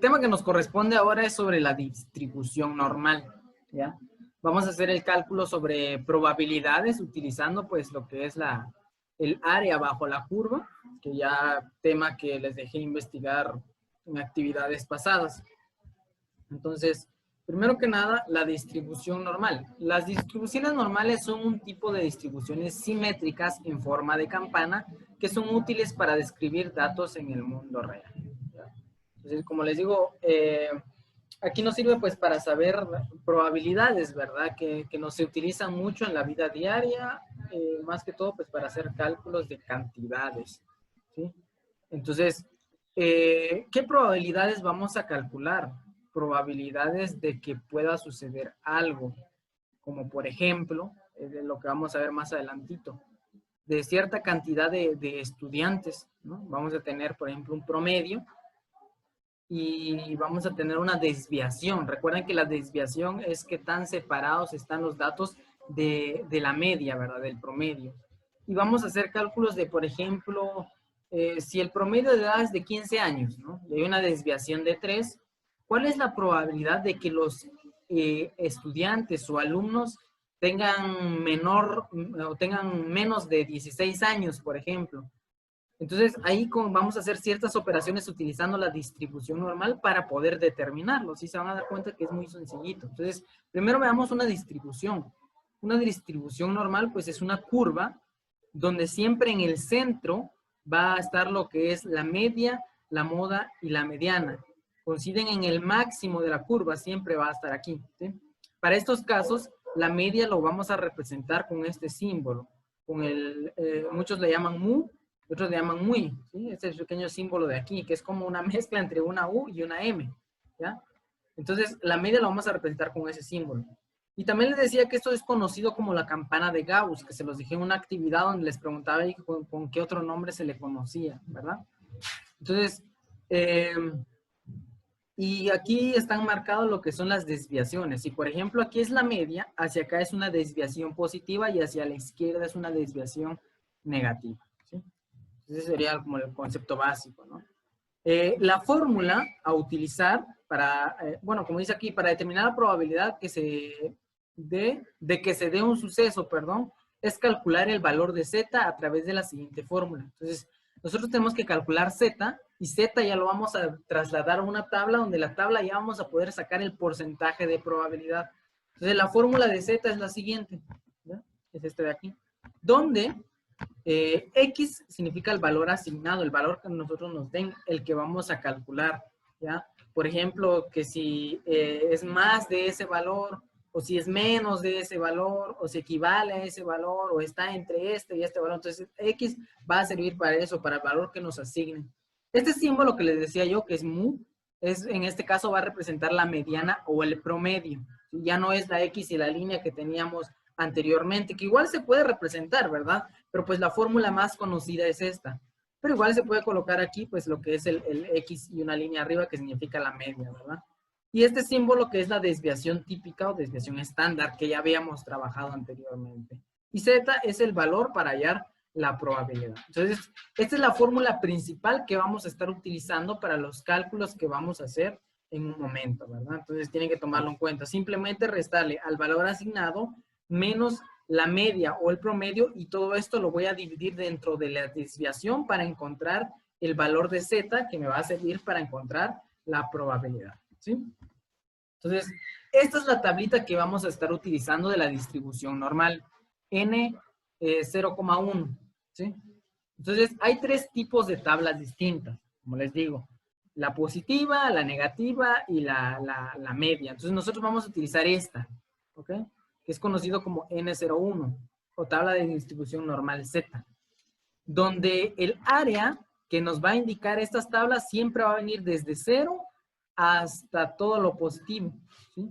tema que nos corresponde ahora es sobre la distribución normal, ¿ya? Vamos a hacer el cálculo sobre probabilidades utilizando pues lo que es el área bajo la curva, que ya tema que les dejé investigar en actividades pasadas. Entonces, primero que nada, la distribución normal. Las distribuciones normales son un tipo de distribuciones simétricas en forma de campana que son útiles para describir datos en el mundo real. Entonces, como les digo, aquí nos sirve pues para saber probabilidades, ¿verdad? Que nos se utilizan mucho en la vida diaria, más que todo pues para hacer cálculos de cantidades, ¿sí? Entonces, ¿qué probabilidades vamos a calcular? Probabilidades de que pueda suceder algo, como por ejemplo, de lo que vamos a ver más adelantito, de cierta cantidad de estudiantes, ¿no? Vamos a tener, por ejemplo, un promedio y vamos a tener una desviación. Recuerden que la desviación es que tan separados están los datos de la media, ¿verdad? Del promedio. Y vamos a hacer cálculos de, por ejemplo, si el promedio de edad es de 15 años, ¿no? Y hay una desviación de 3, ¿cuál es la probabilidad de que los estudiantes o alumnos tengan menos de 16 años, por ejemplo? Entonces, ahí vamos a hacer ciertas operaciones utilizando la distribución normal para poder determinarlo. ¿Sí? Se van a dar cuenta que es muy sencillito. Entonces, primero veamos una distribución. Una distribución normal, pues es una curva donde siempre en el centro va a estar lo que es la media, la moda y la mediana. Coinciden en el máximo de la curva, siempre va a estar aquí. ¿Sí? Para estos casos, la media lo vamos a representar con este símbolo. Muchos le llaman mu, otros le llaman muy, ¿sí? Este es el pequeño símbolo de aquí, que es como una mezcla entre una U y una M, ¿ya? Entonces, la media la vamos a representar con ese símbolo. Y también les decía que esto es conocido como la campana de Gauss, que se los dije en una actividad donde les preguntaba ahí con qué otro nombre se le conocía, ¿verdad? Entonces, y aquí están marcados lo que son las desviaciones. Si, por ejemplo, aquí es la media, hacia acá es una desviación positiva y hacia la izquierda es una desviación negativa, ¿sí? Ese sería como el concepto básico, ¿no? La fórmula a utilizar para, bueno, como dice aquí, para determinar la probabilidad de que se dé un suceso, perdón, es calcular el valor de Z a través de la siguiente fórmula. Entonces, nosotros tenemos que calcular Z y Z ya lo vamos a trasladar a una tabla donde la tabla ya vamos a poder sacar el porcentaje de probabilidad. Entonces, la fórmula de Z es la siguiente, ¿ya? Es este de aquí, donde X significa el valor asignado, el valor que nosotros nos den, el que vamos a calcular, ¿ya? Por ejemplo, que si es más de ese valor, o si es menos de ese valor, o si equivale a ese valor, o está entre este y este valor. Entonces, X va a servir para eso, para el valor que nos asignen. Este símbolo que les decía yo, que es mu, en este caso va a representar la mediana o el promedio. Ya no es la X y la línea que teníamos anteriormente, que igual se puede representar, ¿verdad? Pero pues la fórmula más conocida es esta. Pero igual se puede colocar aquí pues lo que es el X y una línea arriba que significa la media, ¿verdad? Y este símbolo que es la desviación típica o desviación estándar que ya habíamos trabajado anteriormente. Y Z es el valor para hallar la probabilidad. Entonces, esta es la fórmula principal que vamos a estar utilizando para los cálculos que vamos a hacer en un momento, ¿verdad? Entonces, tienen que tomarlo en cuenta. Simplemente restarle al valor asignado menos la media o el promedio, y todo esto lo voy a dividir dentro de la desviación para encontrar el valor de Z que me va a servir para encontrar la probabilidad, ¿sí? Entonces, esta es la tablita que vamos a estar utilizando de la distribución normal, N 0,1, ¿sí? Entonces, hay tres tipos de tablas distintas, como les digo, la positiva, la negativa y la media. Entonces, nosotros vamos a utilizar esta, ¿ok? Que es conocido como N01, o tabla de distribución normal Z, donde el área que nos va a indicar estas tablas siempre va a venir desde 0 hasta todo lo positivo, ¿sí?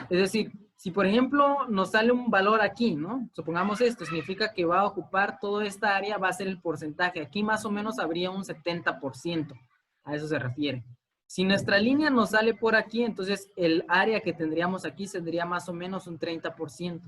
Es decir, si por ejemplo nos sale un valor aquí, ¿no? Supongamos esto, significa que va a ocupar toda esta área, va a ser el porcentaje. Aquí más o menos habría un 70%, a eso se refiere. Si nuestra línea nos sale por aquí, entonces el área que tendríamos aquí tendría más o menos un 30%.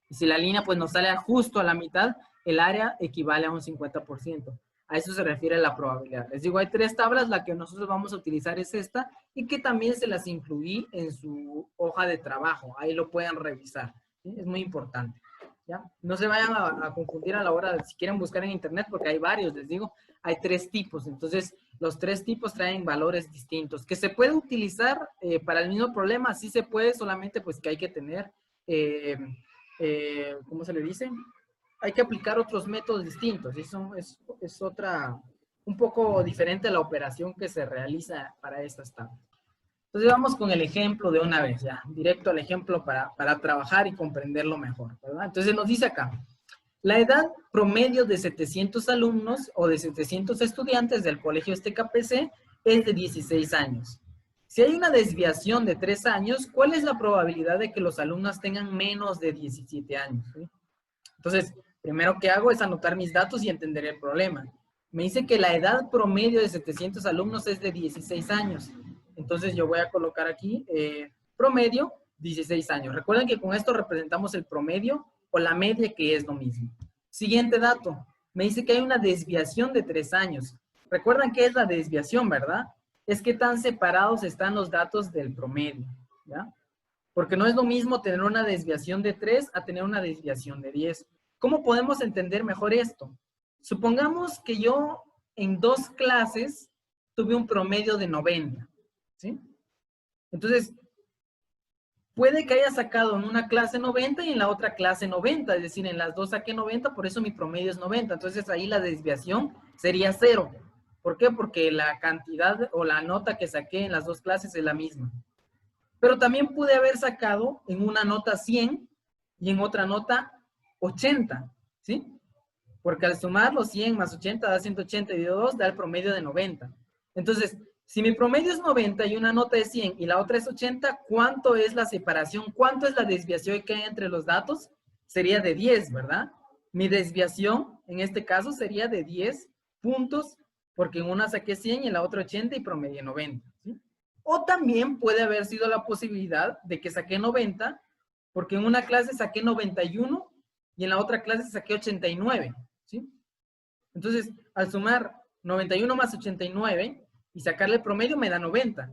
Y si la línea pues nos sale justo a la mitad, el área equivale a un 50%. A eso se refiere la probabilidad. Les digo, hay 3 tablas, la que nosotros vamos a utilizar es esta, y que también se las incluí en su hoja de trabajo. Ahí lo pueden revisar, ¿sí? Es muy importante, ¿ya? No se vayan a confundir a la hora de, si quieren buscar en internet, porque hay varios, les digo, hay 3 tipos. Entonces, los 3 tipos traen valores distintos. ¿Que se puede utilizar para el mismo problema? Sí se puede, solamente pues que hay que tener, ¿cómo se le dice? Hay que aplicar otros métodos distintos. Eso es otra, un poco diferente la operación que se realiza para estas tablas. Entonces vamos con el ejemplo de una vez, ya, directo al ejemplo para trabajar y comprenderlo mejor, ¿verdad? Entonces nos dice acá, la edad promedio de 700 alumnos o de 700 estudiantes del colegio KPC es de 16 años. Si hay una desviación de 3 años, ¿cuál es la probabilidad de que los alumnos tengan menos de 17 años? ¿Sí? Entonces, primero que hago es anotar mis datos y entender el problema. Me dice que la edad promedio de 700 alumnos es de 16 años. Entonces yo voy a colocar aquí promedio 16 años. Recuerden que con esto representamos el promedio o la media, que es lo mismo. Siguiente dato. Me dice que hay una desviación de 3 años. Recuerdan qué es la desviación, ¿verdad? Es que tan separados están los datos del promedio, ¿ya? Porque no es lo mismo tener una desviación de 3 a tener una desviación de 10. ¿Cómo podemos entender mejor esto? Supongamos que yo en 2 clases tuve un promedio de 90, ¿sí? Entonces, puede que haya sacado en una clase 90 y en la otra clase 90, es decir, en las 2 saqué 90, por eso mi promedio es 90. Entonces ahí la desviación sería 0. ¿Por qué? Porque la cantidad o la nota que saqué en las 2 clases es la misma. Pero también pude haber sacado en una nota 100 y en otra nota 80, ¿sí? Porque al sumar los 100 más 80 da 180 y 2 da el promedio de 90. Entonces, si mi promedio es 90 y una nota es 100 y la otra es 80, ¿cuánto es la separación? ¿Cuánto es la desviación que hay entre los datos? Sería de 10, ¿verdad? Mi desviación, en este caso, sería de 10 puntos, porque en una saqué 100 y en la otra 80 y promedié 90, ¿sí? O también puede haber sido la posibilidad de que saqué 90, porque en una clase saqué 91 y en la otra clase saqué 89, ¿sí? Entonces, al sumar 91 más 89 y sacarle el promedio me da 90.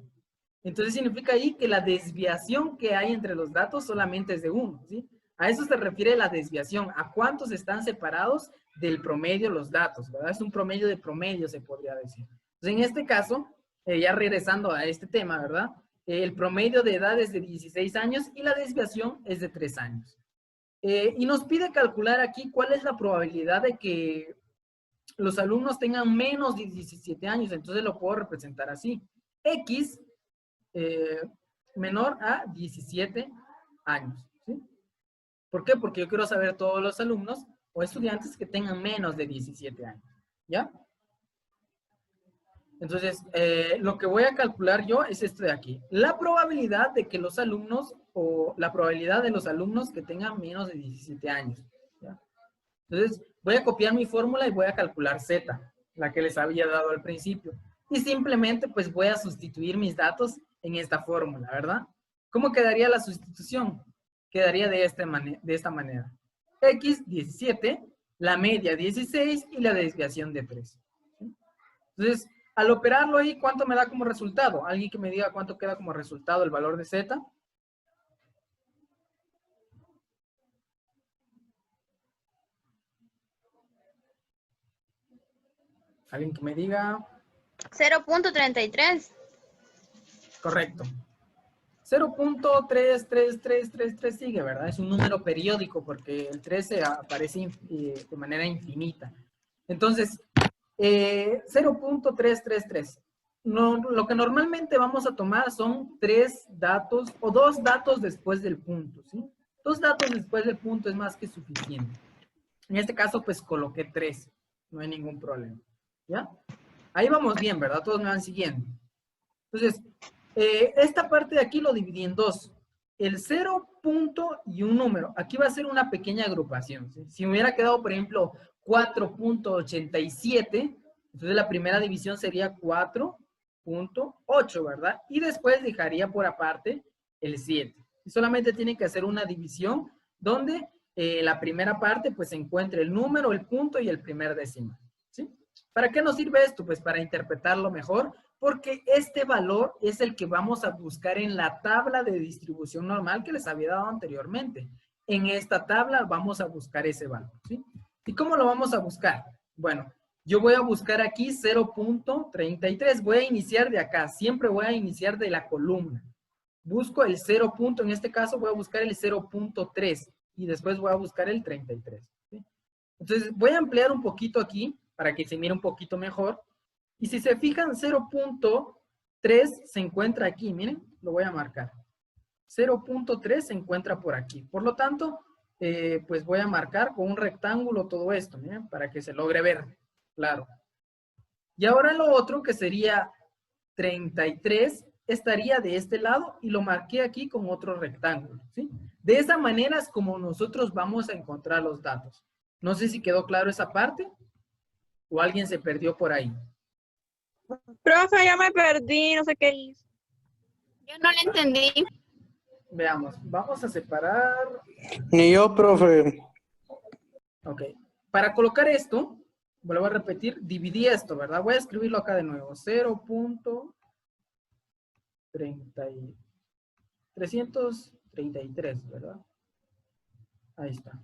Entonces significa ahí que la desviación que hay entre los datos solamente es de 1, ¿sí? A eso se refiere la desviación, a cuántos están separados del promedio los datos, ¿verdad? Es un promedio de promedio, se podría decir. Entonces, en este caso, ya regresando a este tema, ¿verdad? El promedio de edad es de 16 años y la desviación es de 3 años. Y nos pide calcular aquí cuál es la probabilidad de que los alumnos tengan menos de 17 años. Entonces lo puedo representar así. X menor a 17 años, ¿sí? ¿Por qué? Porque yo quiero saber todos los alumnos o estudiantes que tengan menos de 17 años, ¿ya? Entonces, lo que voy a calcular yo es esto de aquí. La probabilidad de que los alumnos, o la probabilidad de los alumnos que tengan menos de 17 años, ¿ya? Entonces, voy a copiar mi fórmula y voy a calcular Z, la que les había dado al principio. Y simplemente, pues, voy a sustituir mis datos en esta fórmula, ¿verdad? ¿Cómo quedaría la sustitución? Quedaría de esta manera. X, 17, la media 16 y la desviación de 3. ¿Sí? Entonces, al operarlo ahí, ¿cuánto me da como resultado? ¿Alguien que me diga cuánto queda como resultado el valor de Z? ¿Alguien que me diga? 0.33. Correcto. 0.33333 sigue, ¿verdad? Es un número periódico porque el 13 aparece de manera infinita. Entonces, 0.333. No, lo que normalmente vamos a tomar son 3 datos o 2 datos después del punto, ¿sí? 2 datos después del punto es más que suficiente. En este caso, pues coloqué 3. No hay ningún problema, ¿ya? Ahí vamos bien, ¿verdad? Todos me van siguiendo. Entonces, esta parte de aquí lo dividí en 2. El 0 punto y un número. Aquí va a ser una pequeña agrupación, ¿sí? Si me hubiera quedado, por ejemplo, 4.87, entonces la primera división sería 4.8, ¿verdad? Y después dejaría por aparte el 7. Y solamente tienen que hacer una división donde la primera parte pues se encuentre el número, el punto y el primer decimal, ¿sí? ¿Para qué nos sirve esto? Pues para interpretarlo mejor, porque este valor es el que vamos a buscar en la tabla de distribución normal que les había dado anteriormente. En esta tabla vamos a buscar ese valor, ¿sí? ¿Y cómo lo vamos a buscar? Bueno, yo voy a buscar aquí 0.33. Voy a iniciar de acá. Siempre voy a iniciar de la columna. Busco el 0. En este caso voy a buscar el 0.3 y después voy a buscar el 33. ¿Sí? Entonces voy a ampliar un poquito aquí para que se mire un poquito mejor. Y si se fijan, 0.3 se encuentra aquí. Miren, lo voy a marcar. 0.3 se encuentra por aquí. Por lo tanto, pues voy a marcar con un rectángulo todo esto, miren, para que se logre ver. Claro. Y ahora lo otro, que sería 33, estaría de este lado y lo marqué aquí con otro rectángulo, ¿sí? De esa manera es como nosotros vamos a encontrar los datos. No sé si quedó claro esa parte o alguien se perdió por ahí. Profe, ya me perdí, no sé qué hice. Yo no le entendí. Veamos, vamos a separar. Ni yo, profe. Ok. Para colocar esto, vuelvo a repetir, dividí esto, ¿verdad? Voy a escribirlo acá de nuevo. 0.333, ¿verdad? Ahí está.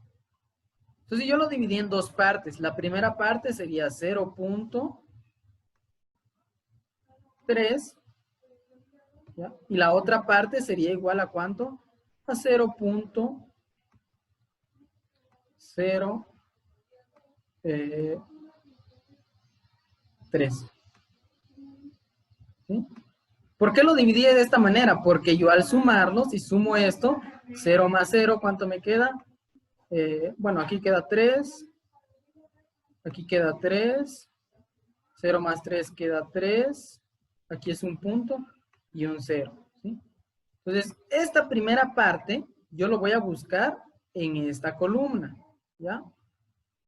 Entonces yo lo dividí en dos partes. La primera parte sería 0.3, ¿ya? Y la otra parte sería igual a ¿cuánto? A 0.03. ¿Sí? ¿Por qué lo dividí de esta manera? Porque yo al sumarlos, si sumo esto, 0 más 0, ¿cuánto me queda? Bueno, aquí queda 3. Aquí queda 3. 0 más 3 queda 3. Aquí es un punto y un 0. ¿Sí? Entonces, esta primera parte yo lo voy a buscar en esta columna. ¿Ya?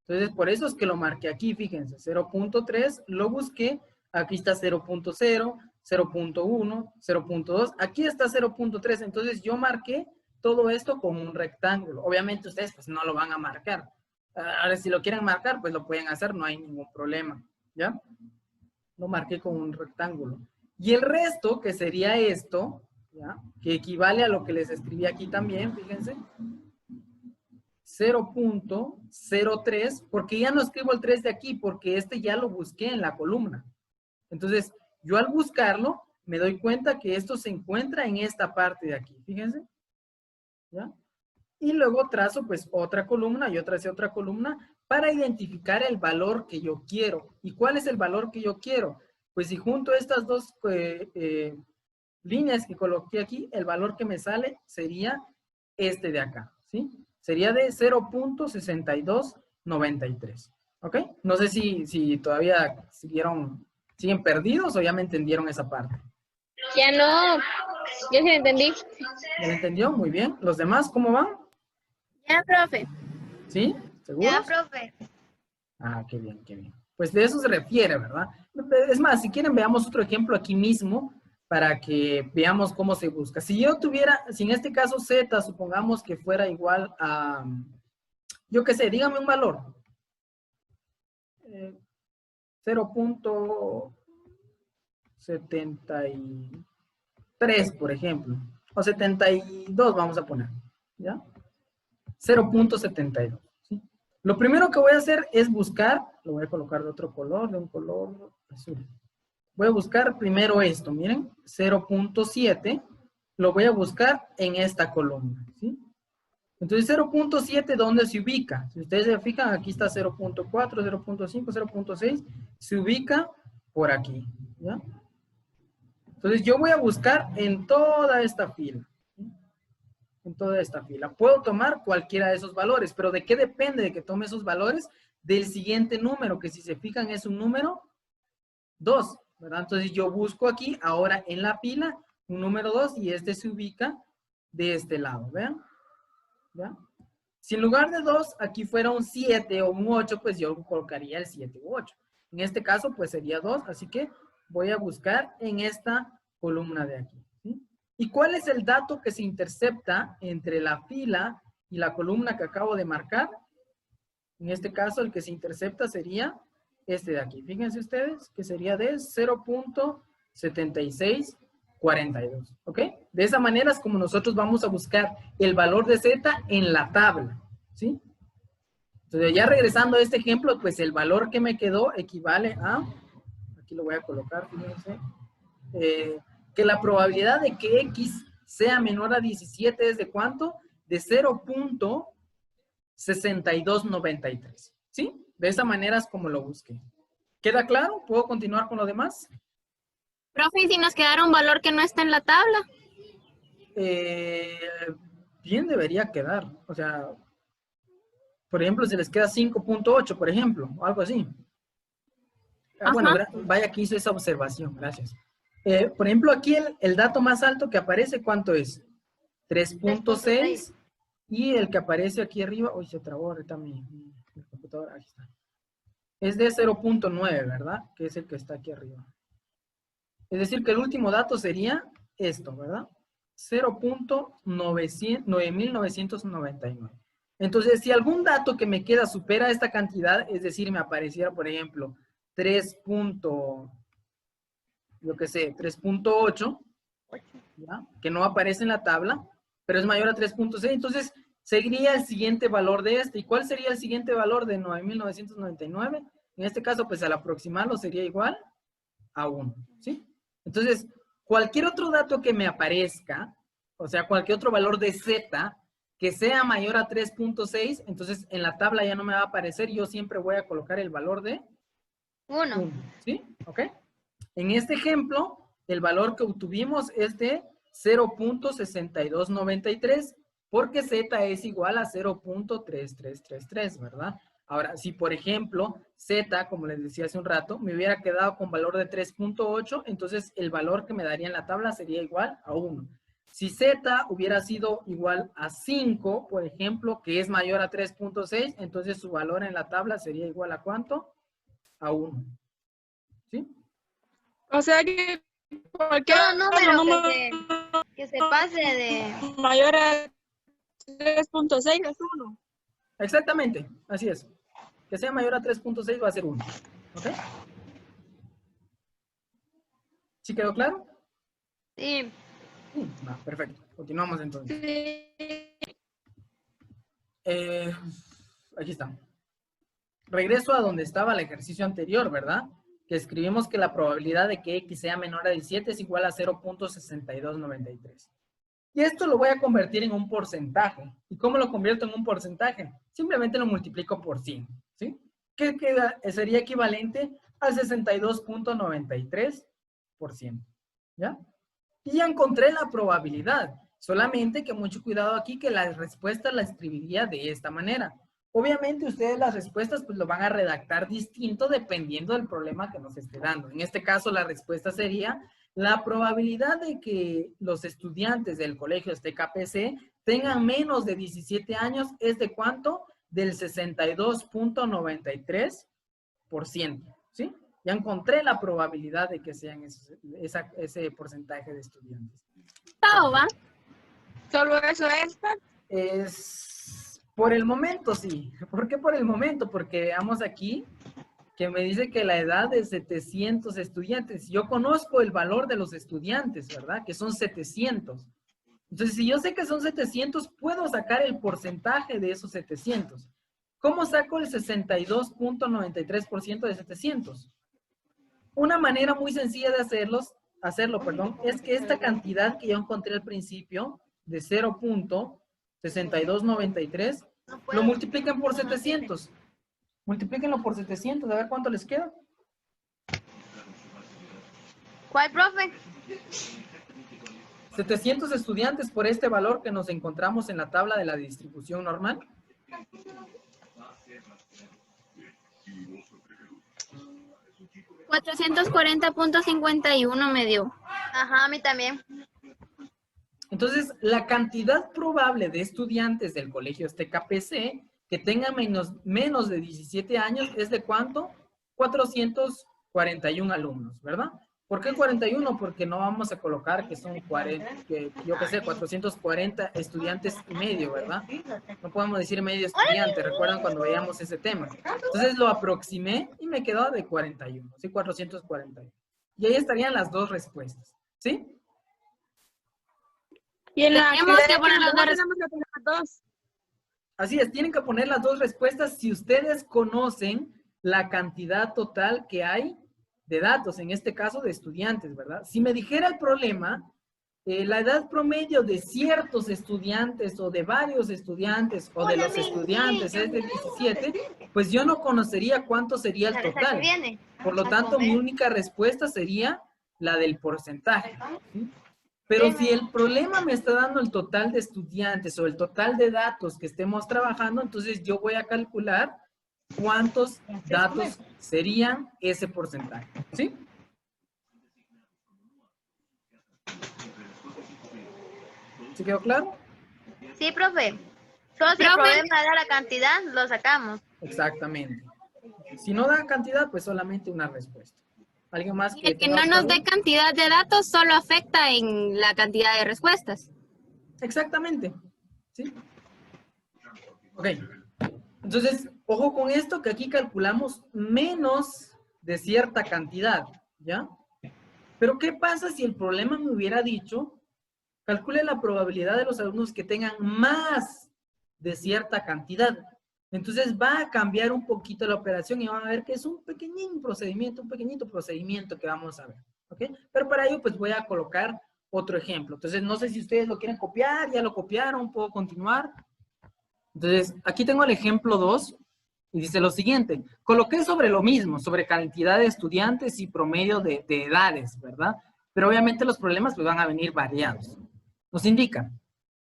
Entonces, por eso es que lo marqué aquí, fíjense. 0.3 lo busqué. Aquí está 0.0, 0.1, 0.2. Aquí está 0.3. Entonces, yo marqué todo esto con un rectángulo. Obviamente, ustedes pues no lo van a marcar. Ahora, si lo quieren marcar, pues lo pueden hacer. No hay ningún problema. ¿Ya? Lo marqué con un rectángulo. Y el resto, que sería esto, ¿ya? Que equivale a lo que les escribí aquí también, fíjense. 0.03, porque ya no escribo el 3 de aquí, porque este ya lo busqué en la columna. Entonces, yo al buscarlo, me doy cuenta que esto se encuentra en esta parte de aquí, fíjense. ¿Ya? Y luego trazo pues otra columna, yo tracé otra columna para identificar el valor que yo quiero. ¿Y cuál es el valor que yo quiero? Pues si junto estas dos líneas que coloqué aquí, el valor que me sale sería este de acá, ¿sí? Sería de 0.6293, ¿ok? No sé si todavía siguen perdidos o ya me entendieron esa parte. Ya no. Yo sí entendí. ¿Ya lo entendió? Muy bien. ¿Los demás cómo van? Ya, profe. ¿Sí? ¿Seguros? profe. Ah, qué bien, qué bien. Pues de eso se refiere, ¿verdad? Es más, si quieren veamos otro ejemplo aquí mismo para que veamos cómo se busca. Si yo tuviera, si en este caso Z, supongamos que fuera igual a, yo qué sé, dígame un valor. 0.73, por ejemplo. O 72 vamos a poner, ¿ya? 0.72. ¿Sí? Lo primero que voy a hacer es buscar, lo voy a colocar de otro color, de un color azul. Voy a buscar primero esto, miren, 0.7, lo voy a buscar en esta columna, ¿sí? Entonces 0.7, ¿dónde se ubica? Si ustedes se fijan, aquí está 0.4, 0.5, 0.6, se ubica por aquí, ¿ya? Entonces yo voy a buscar en toda esta fila. En toda esta fila. Puedo tomar cualquiera de esos valores, pero ¿de qué depende de que tome esos valores? Del siguiente número, que si se fijan es un número 2, ¿verdad? Entonces yo busco aquí, ahora en la pila, un número 2 y este se ubica de este lado, ¿vean? ¿Ya? Si en lugar de 2 aquí fuera un 7 o un 8, pues yo colocaría el 7 u 8. En este caso, pues sería 2, así que voy a buscar en esta columna de aquí, ¿sí? ¿Y cuál es el dato que se intercepta entre la fila y la columna que acabo de marcar? En este caso, el que se intercepta sería este de aquí. Fíjense ustedes que sería de 0.7642. ¿Ok? De esa manera es como nosotros vamos a buscar el valor de Z en la tabla. ¿Sí? Entonces, ya regresando a este ejemplo, pues el valor que me quedó equivale a, aquí lo voy a colocar, fíjense, que la probabilidad de que X sea menor a 17 es de ¿cuánto? De 0.6293. ¿Sí? De esa manera es como lo busqué. ¿Queda claro? ¿Puedo continuar con lo demás? Profe, ¿y si nos quedara un valor que no está en la tabla? Bien debería quedar. O sea, por ejemplo, si les queda 5.8, por ejemplo, o algo así. Bueno, vaya que hizo esa observación, gracias. Por ejemplo, aquí el dato más alto que aparece, ¿cuánto es? 3.6. Y el que aparece aquí arriba, uy, se trabó ahorita mi computadora, ahí está. Es de 0.9, ¿verdad? Que es el que está aquí arriba. Es decir, que el último dato sería esto, ¿verdad? 0.9999. Entonces, si algún dato que me queda supera esta cantidad, es decir, me apareciera, por ejemplo, 3.8, ¿ya? Que no aparece en la tabla, pero es mayor a 3.6, entonces seguiría el siguiente valor de este. ¿Y cuál sería el siguiente valor de 9.999? En este caso, pues al aproximarlo sería igual a 1, ¿sí? Entonces, cualquier otro dato que me aparezca, o sea, cualquier otro valor de Z que sea mayor a 3.6, entonces en la tabla ya no me va a aparecer, yo siempre voy a colocar el valor de 1, ¿sí? ¿Ok? En este ejemplo, el valor que obtuvimos es de 0.6293, porque Z es igual a 0.3333, ¿verdad? Ahora, si por ejemplo, Z, como les decía hace un rato, me hubiera quedado con valor de 3.8, entonces el valor que me daría en la tabla sería igual a 1. Si Z hubiera sido igual a 5, por ejemplo, que es mayor a 3.6, entonces su valor en la tabla sería igual a ¿cuánto? A 1. ¿Sí? O sea que cualquier número que se pase de mayor a 3.6 es 1. Exactamente, así es. Que sea mayor a 3.6 va a ser 1. ¿Ok? ¿Sí quedó claro? Sí. Sí, va, perfecto. Continuamos entonces. Aquí está. Regreso a donde estaba el ejercicio anterior, ¿verdad? Que escribimos que la probabilidad de que X sea menor a 17 es igual a 0.6293. Y esto lo voy a convertir en un porcentaje. ¿Y cómo lo convierto en un porcentaje? Simplemente lo multiplico por 100, ¿sí? Que sería equivalente al 62.93%, ¿ya? Y ya encontré la probabilidad. Solamente que mucho cuidado aquí que la respuesta la escribiría de esta manera. Obviamente ustedes las respuestas pues lo van a redactar distinto dependiendo del problema que nos esté dando. En este caso la respuesta sería la probabilidad de que los estudiantes del colegio KPC tengan menos de 17 años es de ¿cuánto? Del 62.93%, ¿sí? Ya encontré la probabilidad de que sean ese porcentaje de estudiantes. ¿Todo va? ¿Solo eso Es por el momento, sí. ¿Por qué por el momento? Porque veamos aquí que me dice que la edad es 700 estudiantes. Yo conozco el valor de los estudiantes, ¿verdad? Que son 700. Entonces, si yo sé que son 700, puedo sacar el porcentaje de esos 700. ¿Cómo saco el 62.93% de 700? Una manera muy sencilla de hacerlo, es que esta cantidad que yo encontré al principio, de 0.6293, lo multipliquen por 700. Multiplíquenlo por 700, a ver cuánto les queda. ¿Cuál, profe? 700 estudiantes por este valor que nos encontramos en la tabla de la distribución normal. $440.51 me dio. Ajá, a mí también. Entonces, la cantidad probable de estudiantes del colegio KPC que tengan menos de 17 años es de ¿cuánto? 441 alumnos, ¿verdad? ¿Por qué 41? Porque no vamos a colocar que son 40, que, yo qué sé, 440 estudiantes y medio, ¿verdad? No podemos decir medio estudiante, ¿recuerdan cuando veíamos ese tema? Entonces lo aproximé y me quedó de 41, ¿sí? 441. Y ahí estarían las dos respuestas, ¿sí? Y en la Tenemos actividad que poner las dos tenemos que poner las dos. Así es, tienen que poner las dos respuestas si ustedes conocen la cantidad total que hay de datos, en este caso de estudiantes, ¿verdad? Si me dijera el problema, la edad promedio de ciertos estudiantes o de varios estudiantes o de los estudiantes es de 17, pues yo no conocería cuánto sería el total. Por lo tanto, mi única respuesta sería la del porcentaje, ¿sí? Pero si el problema me está dando el total de estudiantes o el total de datos que estemos trabajando, entonces yo voy a calcular cuántos datos serían ese porcentaje, ¿sí? ¿Sí quedó claro? Sí, profe. Solo si el Profe. problema da la cantidad, lo sacamos. Exactamente. Si no da cantidad, pues solamente una respuesta. ¿Alguien más Y el que tenga no nos otra dé duda? cantidad de datos solo afecta en la cantidad de respuestas. Exactamente. ¿Sí? Ok. Entonces, ojo con esto, que aquí calculamos menos de cierta cantidad, ¿ya? Pero, ¿qué pasa si el problema me hubiera dicho, calcule la probabilidad de los alumnos que tengan más de cierta cantidad? Entonces, va a cambiar un poquito la operación y van a ver que es un pequeñito procedimiento que vamos a ver, ¿ok? Pero para ello, pues voy a colocar otro ejemplo. Entonces, no sé si ustedes lo quieren copiar, ya lo copiaron, puedo continuar. Entonces, aquí tengo el ejemplo 2 y dice lo siguiente. Coloqué sobre lo mismo, sobre cantidad de estudiantes y promedio de edades, ¿verdad? Pero obviamente los problemas pues van a venir variados. Nos indica,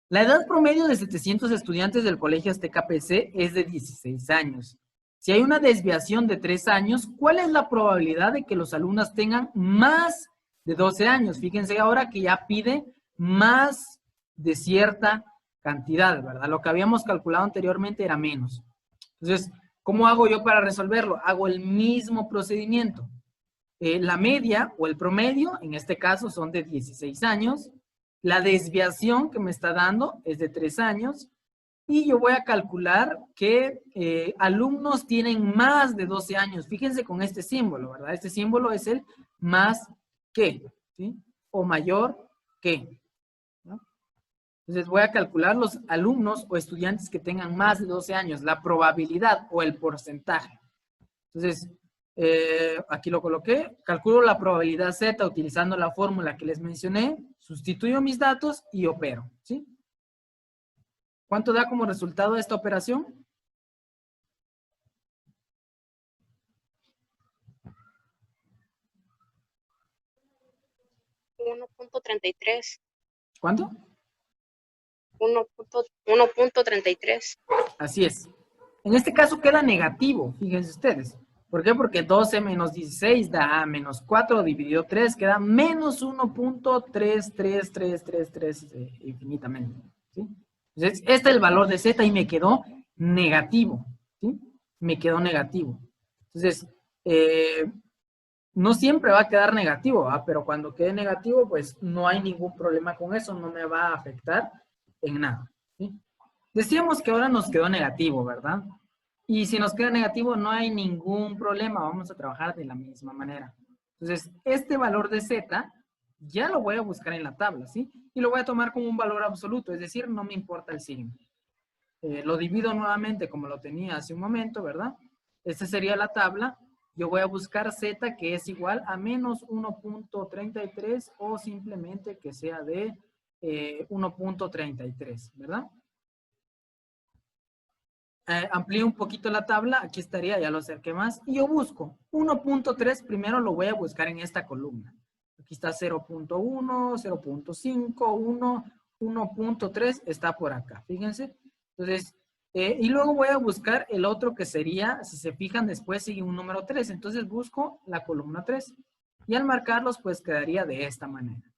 la edad promedio de 700 estudiantes del Colegio Azteca PC es de 16 años. Si hay una desviación de 3 años, ¿cuál es la probabilidad de que los alumnos tengan más de 12 años? Fíjense ahora que ya pide más de cierta cantidad, ¿verdad? Lo que habíamos calculado anteriormente era menos. Entonces, ¿cómo hago yo para resolverlo? Hago el mismo procedimiento. La media o el promedio, en este caso, son de 16 años. La desviación que me está dando es de 3 años. Y yo voy a calcular que alumnos tienen más de 12 años. Fíjense con este símbolo, ¿verdad? Este símbolo es el más que, ¿sí? O mayor que, ¿no? Entonces voy a calcular los alumnos o estudiantes que tengan más de 12 años, la probabilidad o el porcentaje. Entonces, aquí lo coloqué, calculo la probabilidad Z utilizando la fórmula que les mencioné, sustituyo mis datos y opero, ¿sí? ¿Cuánto da como resultado esta operación? $1.33. ¿Cuánto? 1.33. Así es. En este caso queda negativo, fíjense ustedes. ¿Por qué? Porque 12 menos 16 da menos 4 dividido 3, queda menos 1.33333 infinitamente, ¿sí? Entonces, este es el valor de Z y me quedó negativo, ¿sí? Me quedó negativo. Entonces, no siempre va a quedar negativo, ¿va? Pero cuando quede negativo, pues no hay ningún problema con eso, no me va a afectar en nada, ¿sí? Decíamos que ahora nos quedó negativo, ¿verdad? Y si nos queda negativo, no hay ningún problema, vamos a trabajar de la misma manera. Entonces, este valor de Z ya lo voy a buscar en la tabla, ¿sí? Y lo voy a tomar como un valor absoluto, es decir, no me importa el signo. Lo divido nuevamente como lo tenía hace un momento, ¿verdad? Esta sería la tabla. Yo voy a buscar Z que es igual a menos 1.33 o simplemente que sea de 1.33, ¿verdad? Amplío un poquito la tabla, aquí estaría, ya lo acerqué más, y yo busco 1.3, primero lo voy a buscar en esta columna. Aquí está 0.1, 0.5, 1, 1.3 está por acá, fíjense. Entonces, y luego voy a buscar el otro que sería, si se fijan después sigue un número 3, entonces busco la columna 3. Y al marcarlos, pues quedaría de esta manera.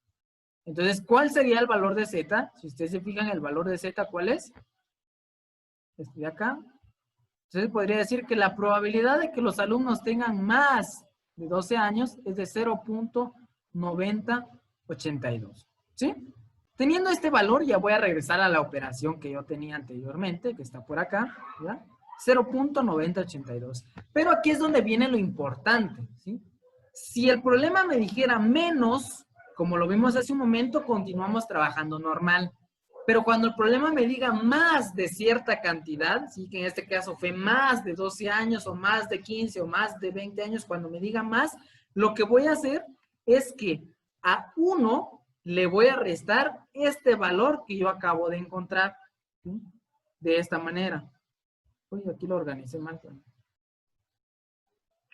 Entonces, ¿cuál sería el valor de Z? Si ustedes se fijan, el valor de Z, ¿cuál es? Este de acá. Entonces podría decir que la probabilidad de que los alumnos tengan más de 12 años es de 0.0000000. 0.9082. ¿Sí? Teniendo este valor, ya voy a regresar a la operación que yo tenía anteriormente, que está por acá, ¿ya? 0.9082. Pero aquí es donde viene lo importante, ¿sí? Si el problema me dijera menos, como lo vimos hace un momento, continuamos trabajando normal. Pero cuando el problema me diga más de cierta cantidad, ¿sí? Que en este caso fue más de 12 años o más de 15 o más de 20 años, cuando me diga más, lo que voy a hacer es que a 1 le voy a restar este valor que yo acabo de encontrar, ¿sí? De esta manera. Uy, aquí lo organicé mal.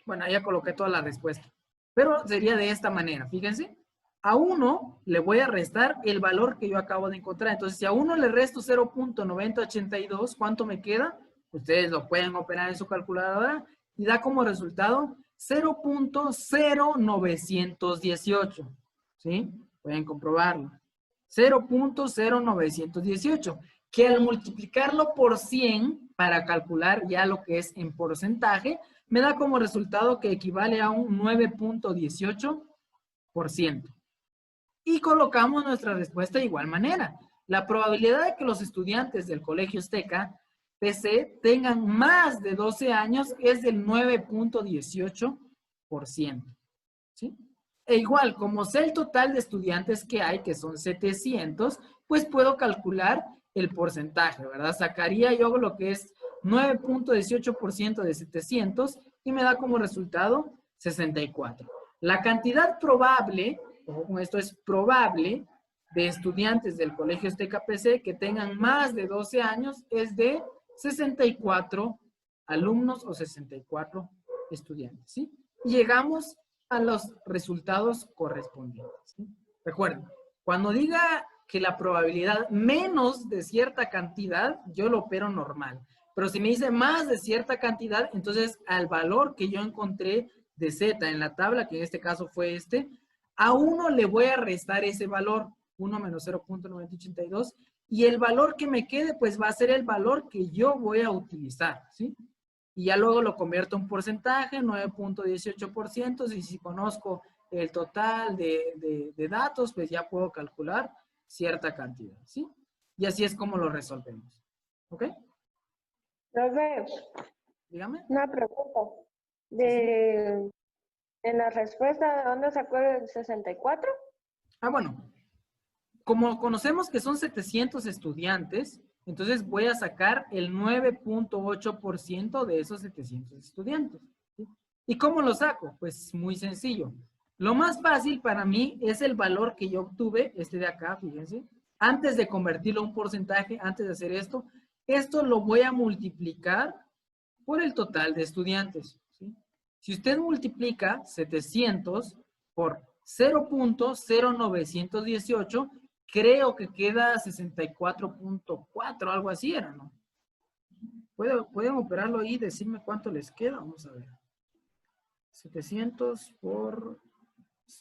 Bueno, ahí ya coloqué toda la respuesta. Pero sería de esta manera, fíjense. A 1 le voy a restar el valor que yo acabo de encontrar. Entonces, si a 1 le resto 0.9082, ¿cuánto me queda? Ustedes lo pueden operar en su calculadora y da como resultado 0.0918. ¿Sí? Pueden comprobarlo. 0.0918. Que al multiplicarlo por 100 para calcular ya lo que es en porcentaje, me da como resultado que equivale a un 9.18%. Y colocamos nuestra respuesta de igual manera. La probabilidad de que los estudiantes del Colegio Azteca PC tengan más de 12 años es del 9.18%. ¿Sí? E igual, como sé el total de estudiantes que hay, que son 700, pues puedo calcular el porcentaje, ¿verdad? Sacaría yo lo que es 9.18% de 700 y me da como resultado 64. La cantidad probable, ojo con esto, es probable de estudiantes del Colegio Azteca PC que tengan más de 12 años es de 64 alumnos o 64 estudiantes, ¿sí? Y llegamos a los resultados correspondientes, ¿sí? Recuerden, cuando diga que la probabilidad menos de cierta cantidad, yo lo opero normal. Pero si me dice más de cierta cantidad, entonces al valor que yo encontré de Z en la tabla, que en este caso fue este, a 1 le voy a restar ese valor, 1 menos 0.982, y el valor que me quede, pues va a ser el valor que yo voy a utilizar, ¿sí? Y ya luego lo convierto en porcentaje, 9.18%, y si conozco el total de datos, pues ya puedo calcular cierta cantidad, ¿sí? Y así es como lo resolvemos. ¿Ok? Profe, Dígame. una pregunta. En la respuesta, ¿de dónde sacó el 64? Ah, bueno. Como conocemos que son 700 estudiantes, entonces voy a sacar el 9.8% de esos 700 estudiantes, ¿sí? ¿Y cómo lo saco? Pues muy sencillo. Lo más fácil para mí es el valor que yo obtuve, este de acá, fíjense, antes de convertirlo a un porcentaje, antes de hacer esto lo voy a multiplicar por el total de estudiantes, ¿sí? Si usted multiplica 700 por 0.0918, creo que queda 64.4, algo así era, ¿no? ¿Pueden operarlo ahí y decirme cuánto les queda? Vamos a ver. 700 por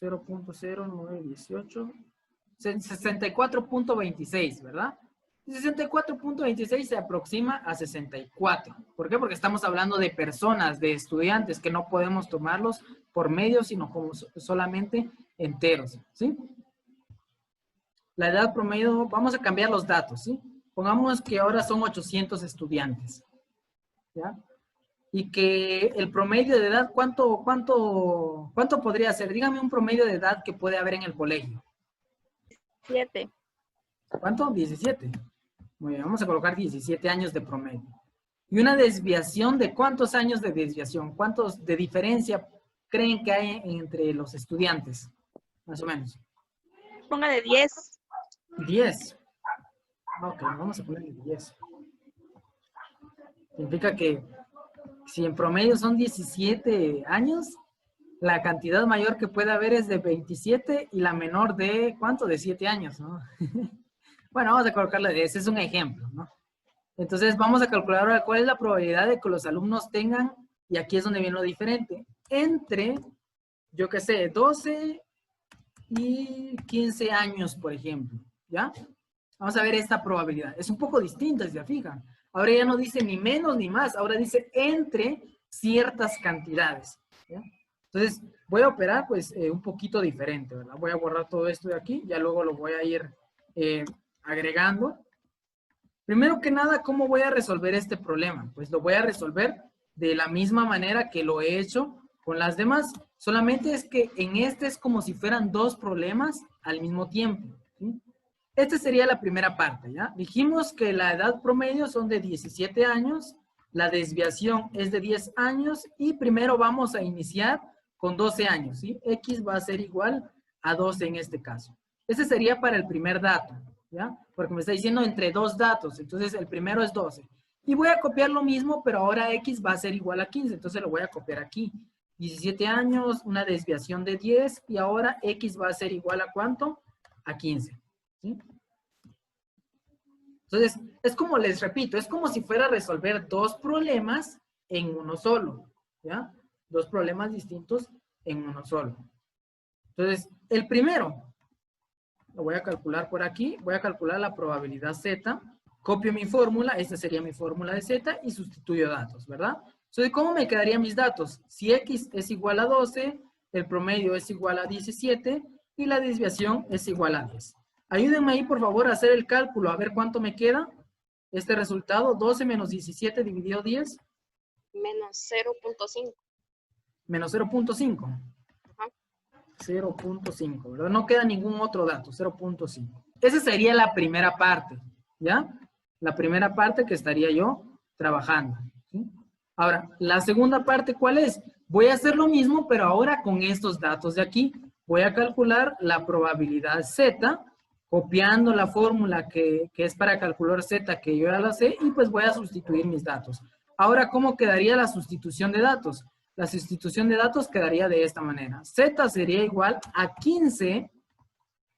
0.0918. 64.26, ¿verdad? 64.26 se aproxima a 64. ¿Por qué? Porque estamos hablando de personas, de estudiantes, que no podemos tomarlos por medios, sino como solamente enteros, ¿sí? La edad promedio, vamos a cambiar los datos, ¿sí? Pongamos que ahora son 800 estudiantes, ¿ya? Y que el promedio de edad, ¿cuánto podría ser? Dígame un promedio de edad que puede haber en el colegio. 7. ¿Cuánto? 17. Muy bien, vamos a colocar 17 años de promedio. ¿Y una desviación de cuántos años de desviación? ¿Cuántos de diferencia creen que hay entre los estudiantes? Más o menos. Póngale 10. 10. Ok, vamos a ponerle 10. Significa que si en promedio son 17 años, la cantidad mayor que puede haber es de 27 y la menor de, ¿cuánto? De 7 años, ¿no? Bueno, vamos a colocarle, ese es un ejemplo, ¿no? Entonces vamos a calcular ahora cuál es la probabilidad de que los alumnos tengan, y aquí es donde viene lo diferente, entre, yo qué sé, 12 y 15 años, por ejemplo, ¿ya? Vamos a ver esta probabilidad. Es un poco distinta, si se fijan. Ahora ya no dice ni menos ni más, ahora dice entre ciertas cantidades, ¿ya? Entonces, voy a operar pues un poquito diferente, ¿verdad? Voy a borrar todo esto de aquí, ya luego lo voy a ir agregando. Primero que nada, ¿cómo voy a resolver este problema? Pues lo voy a resolver de la misma manera que lo he hecho con las demás. Solamente es que en este es como si fueran dos problemas al mismo tiempo, ¿sí? Esta sería la primera parte, ¿ya? Dijimos que la edad promedio son de 17 años, la desviación es de 10 años y primero vamos a iniciar con 12 años, ¿sí? X va a ser igual a 12 en este caso. Ese sería para el primer dato, ¿ya? Porque me está diciendo entre dos datos, entonces el primero es 12. Y voy a copiar lo mismo, pero ahora X va a ser igual a 15, entonces lo voy a copiar aquí. 17 años, una desviación de 10, y ahora X va a ser igual a ¿cuánto? A 15, ¿sí? Entonces, es como les repito, es como si fuera a resolver dos problemas en uno solo, ¿ya? Dos problemas distintos en uno solo. Entonces, el primero, lo voy a calcular por aquí, voy a calcular la probabilidad Z, copio mi fórmula, esta sería mi fórmula de Z, y sustituyo datos, ¿verdad? Entonces, ¿cómo me quedarían mis datos? Si X es igual a 12, el promedio es igual a 17, y la desviación es igual a 10. Ayúdenme ahí, por favor, a hacer el cálculo, a ver cuánto me queda. Este resultado, 12 menos 17 dividido 10. Menos 0.5. Menos 0.5. Ajá. 0.5, ¿verdad? No queda ningún otro dato, 0.5. Esa sería la primera parte, ¿ya? La primera parte que estaría yo trabajando, ¿sí? Ahora, la segunda parte, ¿cuál es? Voy a hacer lo mismo, pero ahora con estos datos de aquí. Voy a calcular la probabilidad Z, copiando la fórmula que es para calcular Z, que yo ya la sé, y pues voy a sustituir mis datos. Ahora, ¿cómo quedaría la sustitución de datos? La sustitución de datos quedaría de esta manera. Z sería igual a 15,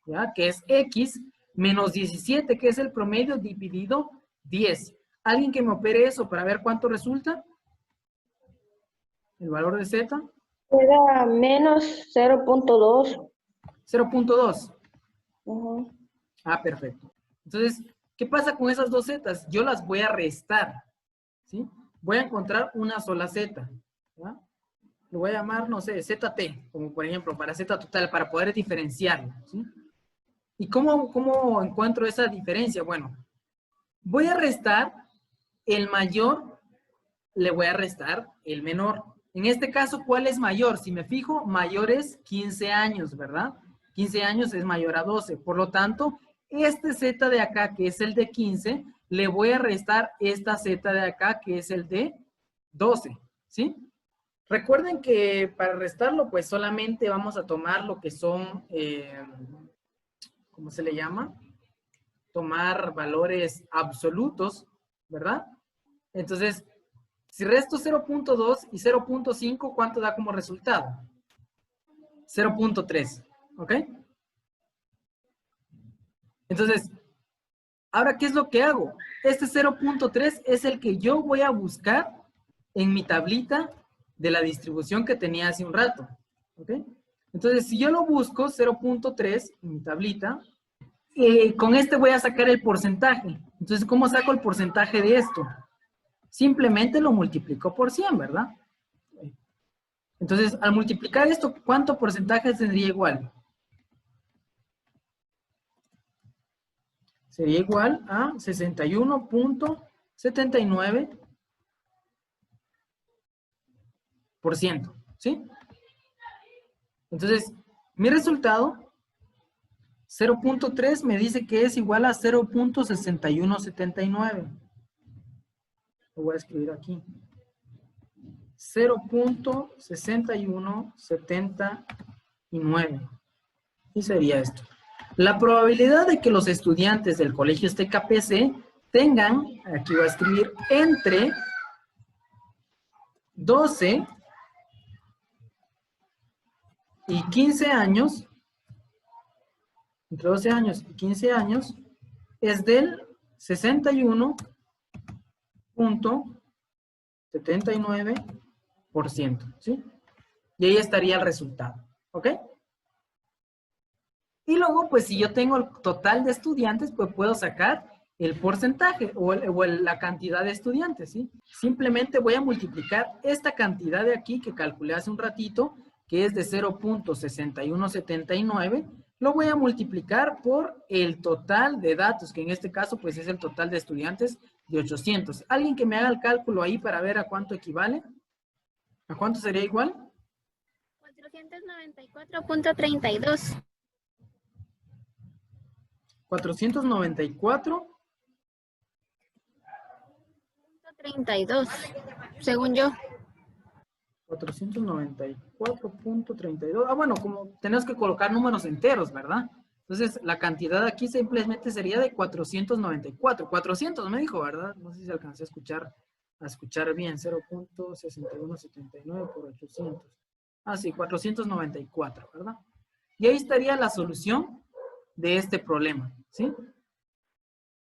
¿ya? Que es X, menos 17, que es el promedio, dividido 10. ¿Alguien que me opere eso para ver cuánto resulta? El valor de Z. Era menos 0.2. 0.2. Ujú. Ah, perfecto. Entonces, ¿qué pasa con esas dos zetas? Yo las voy a restar, ¿sí? Voy a encontrar una sola zeta, ¿ya? Lo voy a llamar, no sé, ZT, como por ejemplo, para Z total, para poder diferenciarlo, ¿sí? ¿Y cómo encuentro esa diferencia? Bueno, voy a restar el mayor, le voy a restar el menor. En este caso, ¿cuál es mayor? Si me fijo, mayor es 15 años, ¿verdad? 15 años es mayor a 12. Por lo tanto, este Z de acá, que es el de 15, le voy a restar esta Z de acá, que es el de 12, ¿sí? Recuerden que para restarlo, pues solamente vamos a tomar lo que son, ¿cómo se le llama? Tomar valores absolutos, ¿verdad? Entonces, si resto 0.2 y 0.5, ¿cuánto da como resultado? 0.3, ¿ok? Entonces, ahora, ¿qué es lo que hago? Este 0.3 es el que yo voy a buscar en mi tablita de la distribución que tenía hace un rato, ¿ok? Entonces, si yo lo busco, 0.3 en mi tablita, con este voy a sacar el porcentaje. Entonces, ¿cómo saco el porcentaje de esto? Simplemente lo multiplico por 100, ¿verdad? Entonces, al multiplicar esto, ¿cuánto porcentaje tendría igual? Sería igual a 61.79%, ¿sí? Entonces, mi resultado, 0.3 me dice que es igual a 0.6179. Lo voy a escribir aquí. 0.6179. Y sería esto. La probabilidad de que los estudiantes del colegio TKPC tengan, aquí voy a escribir, entre 12 y 15 años, entre 12 años y 15 años, es del 61.79%, ¿sí? Y ahí estaría el resultado, ¿ok? Y luego, pues si yo tengo el total de estudiantes, pues puedo sacar el porcentaje o la cantidad de estudiantes, ¿sí? Simplemente voy a multiplicar esta cantidad de aquí que calculé hace un ratito que es de 0.6179, lo voy a multiplicar por el total de datos, que en este caso pues es el total de estudiantes de 800. ¿Alguien que me haga el cálculo ahí para ver a cuánto equivale? ¿A cuánto sería igual? 494.32. 494.32, según yo. 494.32. Ah, bueno, como tenemos que colocar números enteros, ¿verdad? Entonces, la cantidad aquí simplemente sería de 494. 400 me dijo, ¿verdad? No sé si alcancé a escuchar bien. 0.6179 por 800. Ah, sí, 494, ¿verdad? Y ahí estaría la solución de este problema, ¿sí?